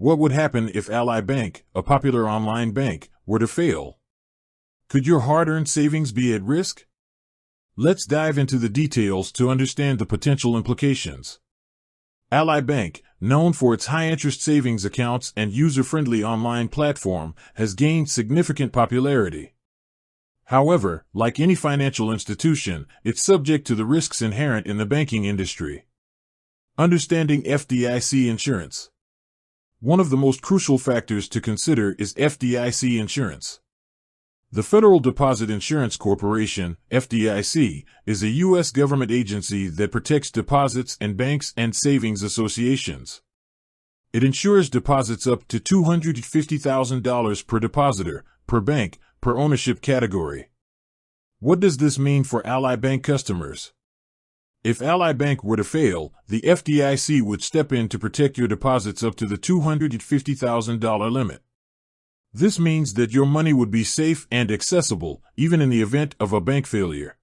What would happen if Ally Bank, a popular online bank, were to fail? Could your hard-earned savings be at risk? Let's dive into the details to understand the potential implications. Ally Bank, known for its high-interest savings accounts and user-friendly online platform, has gained significant popularity. However, like any financial institution, it's subject to the risks inherent in the banking industry. Understanding FDIC insurance. One of the most crucial factors to consider is FDIC insurance. The Federal Deposit Insurance Corporation, FDIC, is a U.S. government agency that protects deposits and banks and savings associations. It insures deposits up to $250,000 per depositor, per bank, per ownership category. What does this mean for Ally Bank customers? If Ally Bank were to fail, the FDIC would step in to protect your deposits up to the $250,000 limit. This means that your money would be safe and accessible, even in the event of a bank failure.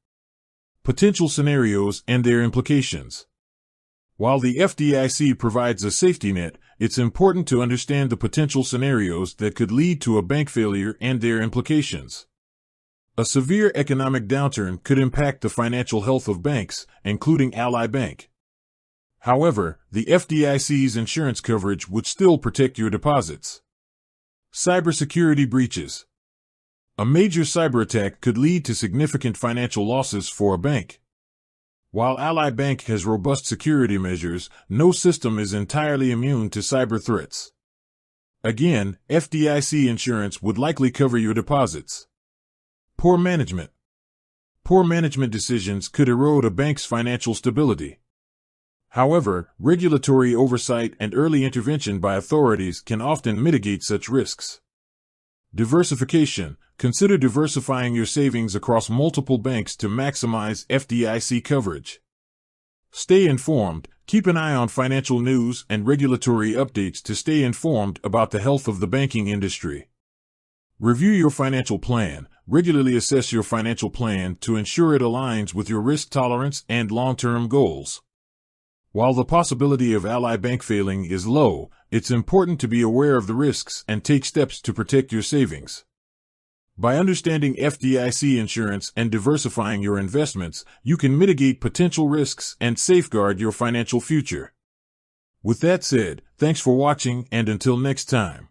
Potential scenarios and their implications. While the FDIC provides a safety net, it's important to understand the potential scenarios that could lead to a bank failure and their implications. A severe economic downturn could impact the financial health of banks, including Ally Bank. However, the FDIC's insurance coverage would still protect your deposits. Cybersecurity breaches. A major cyber attack could lead to significant financial losses for a bank. While Ally Bank has robust security measures, no system is entirely immune to cyber threats. Again, FDIC insurance would likely cover your deposits. Poor management. Poor management decisions could erode a bank's financial stability. However, regulatory oversight and early intervention by authorities can often mitigate such risks. Diversification. Consider diversifying your savings across multiple banks to maximize FDIC coverage. Stay informed. Keep an eye on financial news and regulatory updates to stay informed about the health of the banking industry. Review your financial plan. Regularly assess your financial plan to ensure it aligns with your risk tolerance and long-term goals. While the possibility of Ally Bank failing is low, it's important to be aware of the risks and take steps to protect your savings. By understanding FDIC insurance and diversifying your investments, you can mitigate potential risks and safeguard your financial future. With that said, thanks for watching, and until next time.